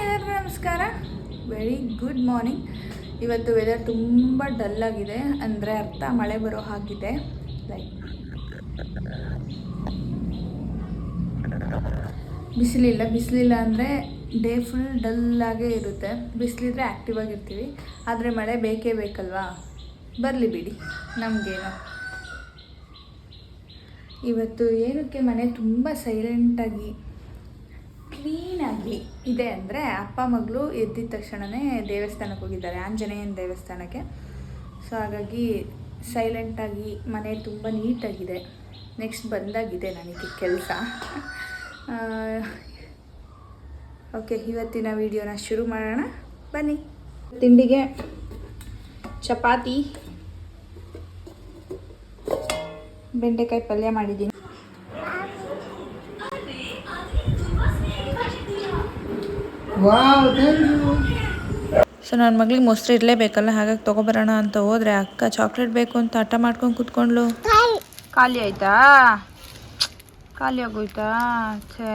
ಎಲ್ಲರಿಗೂ ನಮಸ್ಕಾರ. Very good morning. ಇವತ್ತು ವೆದರ್ ತುಂಬ ಡಲ್ ಆಗಿದೆ, ಅಂದರೆ ಅರ್ಥ ಮಳೆ ಬರೋ ಹಾಗಿದೆ. ಲೈಕ್ ಬಿಸಿಲಿಲ್ಲ ಅಂದರೆ ಡೇ ಫುಲ್ ಡಲ್ಲಾಗೇ ಇರುತ್ತೆ. ಬಿಸಿಲಿದ್ರೆ ಆ್ಯಕ್ಟಿವ್ ಆಗಿರ್ತೀವಿ, ಆದರೆ ಮಳೆ ಬೇಕೇ ಬೇಕಲ್ವಾ. ಬರಲಿ ಬಿಡಿ, ನಮಗೇನು. ಇವತ್ತು ಏನಕ್ಕೆ ಮನೆ ತುಂಬ ಸೈಲೆಂಟಾಗಿ ಕ್ಲೀನಾಗಿ ಇದೆ ಅಂದರೆ, ಅಪ್ಪ ಮಗಳು ಎದ್ದಿದ ತಕ್ಷಣವೇ ದೇವಸ್ಥಾನಕ್ಕೆ ಹೋಗಿದ್ದಾರೆ, ಆಂಜನೇಯನ ದೇವಸ್ಥಾನಕ್ಕೆ. ಸೊ ಹಾಗಾಗಿ ಸೈಲೆಂಟಾಗಿ ಮನೆ ತುಂಬ ನೀಟಾಗಿದೆ. ನೆಕ್ಸ್ಟ್ ಬಂದಾಗಿದೆ ನನಗೆ ಕೆಲಸ. ಓಕೆ, ಇವತ್ತಿನ ವಿಡಿಯೋನ ಶುರು ಮಾಡೋಣ ಬನ್ನಿ. ತಿಂಡಿಗೆ ಚಪಾತಿ, ಬೆಂಡೆಕಾಯಿ ಪಲ್ಯ ಮಾಡಿದ್ದೀನಿ. ಸೊ ನನ್ನ ಮಗಳಿಗೆ ಮೊಸರು ಇರಲೇಬೇಕಲ್ಲ, ಹಾಗಾಗಿ ತೊಗೊಬರೋಣ ಅಂತ ಹೋದರೆ ಅಕ್ಕ ಚಾಕ್ಲೇಟ್ ಬೇಕು ಅಂತ ಹಠ ಮಾಡ್ಕೊಂಡು ಕೂತ್ಕೊಂಡ್ಲು. ಖಾಲಿ ಆಯ್ತಾ? ಖಾಲಿ ಆಗೋಯ್ತಾ? ಛೇ,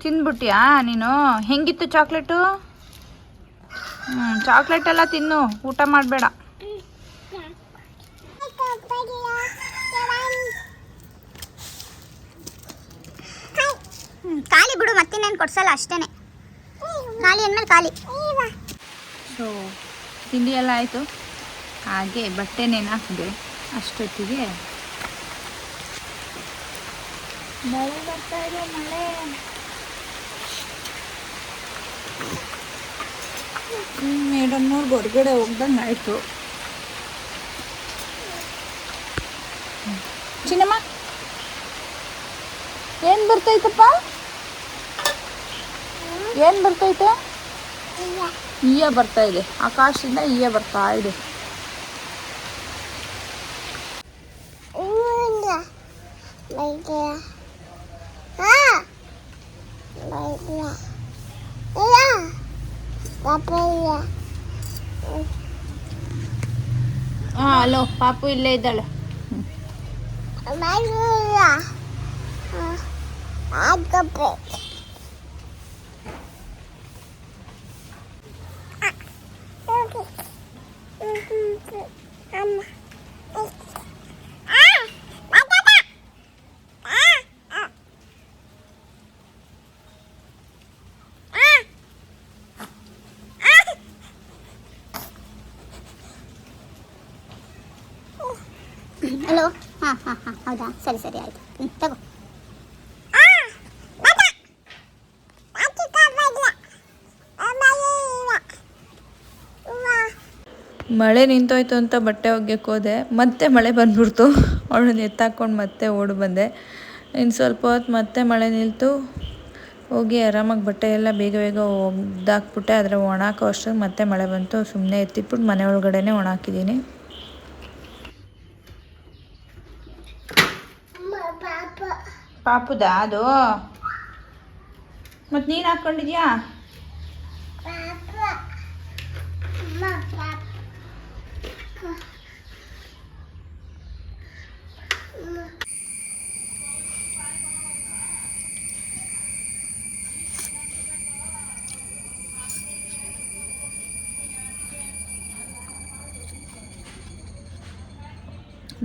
ತಿಂದ್ಬಿಟ್ಯಾ ನೀನು? ಹೆಂಗಿತ್ತು ಚಾಕ್ಲೇಟು? ಚಾಕ್ಲೇಟ್ ಎಲ್ಲ ತಿನ್ನು, ಊಟ ಮಾಡಬೇಡ. ಖಾಲಿ ಬಿಡು, ಮತ್ತಿನ್ನೇನು ಕೊಡ್ಸಲ್ಲ, ಅಷ್ಟೇನೆ. ಖಾಲಿ ಅಂದಮೇಲೆ ಖಾಲಿ. ಸೊ ತಿಂಡಿ ಎಲ್ಲ ಆಯಿತು, ಹಾಗೆ ಬಟ್ಟೆ ನೆನಾಕಿದೆ. ಅಷ್ಟೊತ್ತಿಗೆ ಮಳೆ ಬರ್ತಾ ಇದೆ. ಮಳೆ ಮೇಡಮ್ನವ್ರು ಹೊರಗಡೆ ಹೋಗ್ದಂಗೆ ಆಯಿತು. ಚಿನ್ನಮ್ಮ, ಏನು ಬರ್ತೈತಪ್ಪ? ಏನು ಬರ್ತೈತೆ? ಈಯ ಬರ್ತಾ ಇದೆ, ಆಕಾಶದಿಂದ ಈಯ ಬರ್ತಾ ಇದೆ. ಹಲೋ, ಪಾಪು ಇಲ್ಲೇ ಇದ್ದಾಳೆ. ಹಲೋ, ಹಾಂ ಹಾಂ ಹಾಂ, ಹೌದಾ, ಸರಿ ಸರಿ, ಆಯಿತು, ತಗೋ. ಮಳೆ ನಿಂತೋಯ್ತು ಅಂತ ಬಟ್ಟೆ ಒಗ್ಯಕ್ಕೆ ಹೋದೆ, ಮತ್ತೆ ಮಳೆ ಬಂದ್ಬಿಡ್ತು. ಅವಳನ್ನ ಎತ್ತಾಕೊಂಡು ಮತ್ತೆ ಓಡಿ ಬಂದೆ. ಇನ್ನು ಸ್ವಲ್ಪ ಹೊತ್ತು ಮತ್ತೆ ಮಳೆ ನಿಲ್ತು, ಹೋಗಿ ಆರಾಮಾಗಿ ಬಟ್ಟೆ ಎಲ್ಲ ಬೇಗ ಬೇಗ ಒಗ್ದಾಕ್ಬಿಟ್ಟೆ. ಆದರೆ ಒಣಾಕೋ ಅಷ್ಟೊಂದು ಮತ್ತೆ ಮಳೆ ಬಂತು. ಸುಮ್ಮನೆ ಎತ್ತಿಟ್ಬಿಟ್ಟು ಮನೆ ಒಳಗಡೆನೇ ಒಣಾಕಿದ್ದೀನಿ. ಪಾಪುದಾ ಅದು? ಮತ್ತು ನೀನು ಹಾಕ್ಕೊಂಡಿದ್ಯಾ?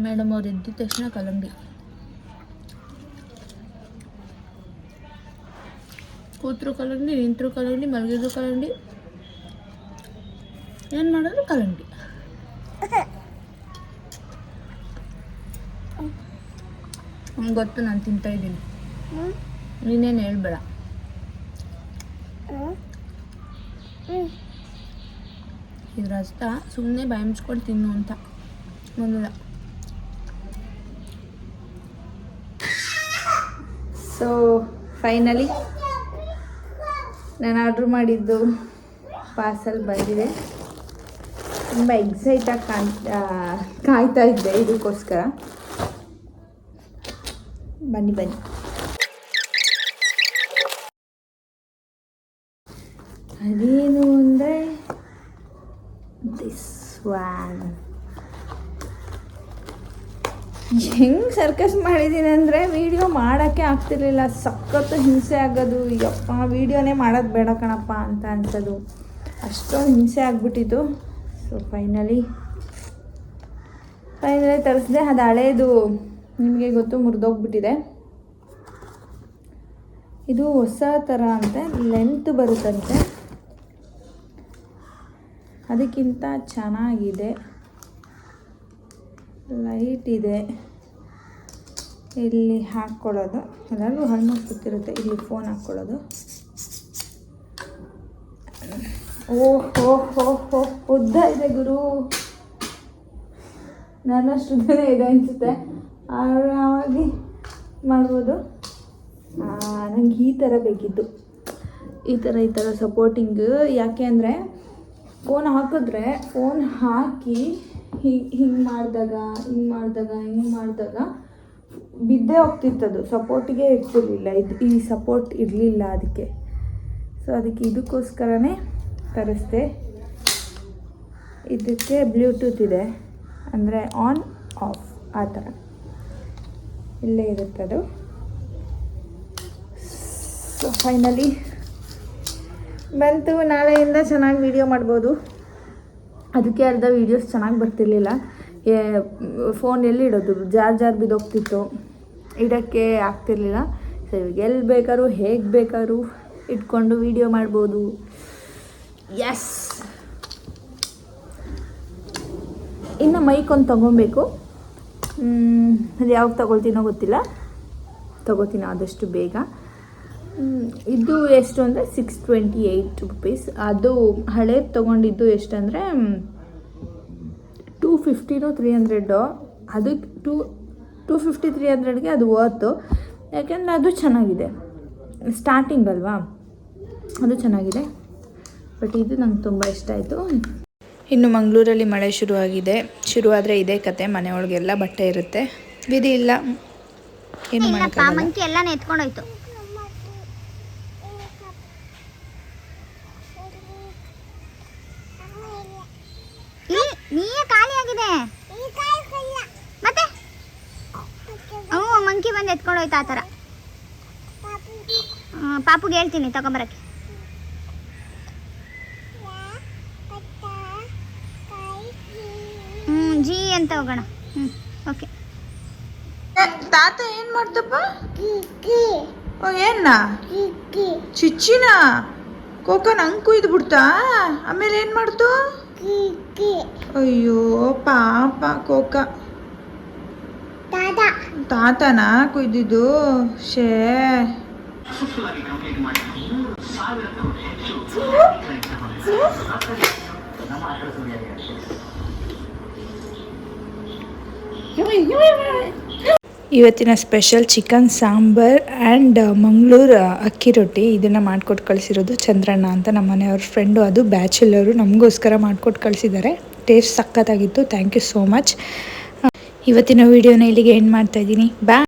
ಮೇಡಮ್ ಅವ್ರು ಎದ್ದಿದ ತಕ್ಷಣ ಕಲ್ಲಂಗಡಿ. ಕೂತ್ರು ಕಲ್ಲಂಗಡಿ, ನಿಂತರು ಕಲ್ಲಂಗಡಿ, ಮಲಗಿದ್ರು ಕಲ್ಲಂಗಡಿ, ಏನು ಮಾಡಿದ್ರು ಕಲ್ಲಂಗಡಿ. ನಮ್ಗೆ ಗೊತ್ತು, ನಾನು ತಿಂತಾಯಿದ್ದೀನಿ, ನೀನೇನು ಹೇಳ್ಬೇಡ. ಇದ್ರ ಅಷ್ಟ ಸುಮ್ಮನೆ ಬಾಯಿ ಮುಚ್ಕೊಂಡು ತಿನ್ನು ಅಂತ ಮೊದಲ. ಸೊ ಫೈನಲಿ ನಾನು ಆರ್ಡ್ರ್ ಮಾಡಿದ್ದು ಪಾರ್ಸಲ್ ಬಂದಿದೆ. ತುಂಬ ಎಕ್ಸೈಟಾಗಿ ಕಾಯ್ತಾ ಇದ್ದೆ ಇದಕ್ಕೋಸ್ಕರ. ಬನ್ನಿ ಬನ್ನಿ. ಅದೇನು ಅಂದರೆ ದಿಸ್ ಒನ್. ಹೆಂಗೆ ಸರ್ಕಸ್ ಮಾಡಿದ್ದೀನಿ ಅಂದರೆ ವೀಡಿಯೋ ಮಾಡೋಕ್ಕೆ ಆಗ್ತಿರ್ಲಿಲ್ಲ, ಸಖತ್ತು ಹಿಂಸೆ ಆಗೋದು. ಯಪ್ಪ ವೀಡಿಯೋನೇ ಮಾಡೋದು ಬೇಡ ಕಣಪ್ಪ ಅಂತ ಅನ್ಸೋದು, ಅಷ್ಟೊಂದು ಹಿಂಸೆ ಆಗಿಬಿಟ್ಟಿತ್ತು. ಸೊ ಫೈನಲಿ ತರಿಸಿದೆ. ಅದು ಹಳೇದು ನಿಮಗೆ ಗೊತ್ತು, ಮುರಿದೋಗ್ಬಿಟ್ಟಿದೆ. ಇದು ಹೊಸ ಥರ ಅಂತೆ, ಲೆಂತ್ ಬರುತ್ತಂತೆ, ಅದಕ್ಕಿಂತ ಚೆನ್ನಾಗಿದೆ, ಲೈಟ್ ಇದೆ. ಇಲ್ಲಿ ಹಾಕ್ಕೊಳ್ಳೋದು, ಎಲ್ಲರಿಗೂ ಆಲ್ಮೋಸ್ಟ್ ಗೊತ್ತಿರುತ್ತೆ, ಇಲ್ಲಿ ಫೋನ್ ಹಾಕ್ಕೊಳ್ಳೋದು. ಓಹೋ ಉದ್ದ ಇದೆ ಗುರು, ನನ್ನಷ್ಟು ಉದ್ದನೇ ಇದೆ ಅನಿಸುತ್ತೆ, ಆರಾಮಾಗಿ ಮಾಡ್ಬೋದು. ನನಗೆ ಈ ಥರ ಬೇಕಿತ್ತು, ಈ ಥರ ಸಪೋರ್ಟಿಂಗ್. ಯಾಕೆ ಅಂದರೆ ಫೋನ್ ಹಾಕಿದ್ರೆ, ಫೋನ್ ಹಾಕಿ ಹಿಂಗೆ ಮಾಡಿದಾಗ ಬಿದ್ದೇ ಹೋಗ್ತಿತ್ತದು, ಸಪೋರ್ಟಿಗೆ ಇರ್ತಿರ್ಲಿಲ್ಲ. ಈ ಸಪೋರ್ಟ್ ಇರಲಿಲ್ಲ ಅದಕ್ಕೆ. ಸೊ ಅದಕ್ಕೆ ಇದಕ್ಕೋಸ್ಕರನೇ ತರಿಸ್ದೆ. ಇದಕ್ಕೆ ಬ್ಲೂಟೂತ್ ಇದೆ, ಅಂದರೆ ಆನ್ ಆಫ್ ಆ ಥರ ಇಲ್ಲೇ ಇರುತ್ತದು. ಸೊ ಫೈನಲಿ ಬಂತು. ನಾಳೆಯಿಂದ ಚೆನ್ನಾಗಿ ವೀಡಿಯೋ ಮಾಡ್ಬೋದು. ಅದಕ್ಕೆ ಅರ್ಧ ವೀಡಿಯೋಸ್ ಚೆನ್ನಾಗಿ ಬರ್ತಿರ್ಲಿಲ್ಲ. ಫೋನ್ ಎಲ್ಲಿ ಇಡೋದು, ಜಾರ್ ಬಿದ್ದೋಗ್ತಿತ್ತು, ಇಡೋಕ್ಕೆ ಆಗ್ತಿರ್ಲಿಲ್ಲ. ಸೊ ಇವಾಗ ಎಲ್ಲಿ ಬೇಕಾದ್ರೂ ಹೇಗೆ ಬೇಕಾದ್ರೂ ಇಟ್ಕೊಂಡು ವೀಡಿಯೋ ಮಾಡ್ಬೋದು. ಎಸ್, ಇನ್ನು ಮೈಕ್ ಒಂದು ತೊಗೊಬೇಕು. ಅದು ಯಾವಾಗ ತೊಗೊಳ್ತೀನೋ ಗೊತ್ತಿಲ್ಲ, ತೊಗೋತೀನಿ ಆದಷ್ಟು ಬೇಗ. ಇದು ಎಷ್ಟು ಅಂದರೆ 628 ರುಪೀಸ್. ಅದು ಹಳೇದು ತೊಗೊಂಡಿದ್ದು ಎಷ್ಟಂದರೆ 250 300. ಅದಕ್ಕೆ 250 300ಗೆ ಅದು ವರ್ತು. ಯಾಕೆಂದರೆ ಅದು ಚೆನ್ನಾಗಿದೆ, ಸ್ಟಾರ್ಟಿಂಗ್ ಅಲ್ವಾ, ಅದು ಚೆನ್ನಾಗಿದೆ. ಬಟ್ ಇದು ನಂಗೆ ತುಂಬ ಇಷ್ಟ ಆಯಿತು. ಇನ್ನು ಮಂಗಳೂರಲ್ಲಿ ಮಳೆ ಶುರುವಾದರೆ ಇದೇ ಕತೆ. ಮನೆಯೊಳಗೆಲ್ಲ ಬಟ್ಟೆ ಇರುತ್ತೆ, ವಿಧಿ ಇಲ್ಲ, ಏನು ಮಾಡೋಕ್ಕಾಗಲ್ಲ. ಮಂಕಿ ಎಲ್ಲ ಎತ್ಕೊಂಡೋಯ್ತು. ನೀಯೇ ಖಾಲಿ ಆಗಿದೆ ಮತ್ತೆ ಮಂಕಿ ಬಂದು ಎತ್ಕೊಂಡೋಯ್ತು ಆ ಥರ. ಪಾಪುಗೆ ಹೇಳ್ತೀನಿ ತಗೊಂಬರಕ್ಕೆ. ಜಿ ಅಂತ ಹೋಗೋಣ. ಓಕೆ. ತಾತ ಏನು ಮಾಡ್ತಪ್ಪ? ಏನ ಚಿಚ್ಚಿನ ಕೋಕನ್ ಅಂಕು ಇದು ಬಿಡ್ತಾ, ಆಮೇಲೆ ಏನು ಮಾಡ್ತು? ಅಯ್ಯೋ ಪಾಪ ಕೋಕ. ತಾತನ ಕುಯ್ದಿದ್ದು ಶೇ. ಇವತ್ತಿನ special chicken sambar and Mangaluru ಅಕ್ಕಿ ರೊಟ್ಟಿ. ಇದನ್ನು ಮಾಡಿಕೊಟ್ಟು ಕಳಿಸಿರೋದು ಚಂದ್ರಣ್ಣ ಅಂತ, ನಮ್ಮ ಮನೆಯವ್ರ ಫ್ರೆಂಡು. ಅದು ಬ್ಯಾಚುಲರು, ನಮಗೋಸ್ಕರ ಮಾಡಿಕೊಟ್ಟು ಕಳಿಸಿದ್ದಾರೆ. ಟೇಸ್ಟ್ ಸಖತ್ತಾಗಿತ್ತು. Thank you so much. ಇವತ್ತಿನ ವೀಡಿಯೋನ ಇಲ್ಲಿಗೆ ಎಂಡ್ ಮಾಡ್ತಾಯಿದ್ದೀನಿ. ಬಾಯ್.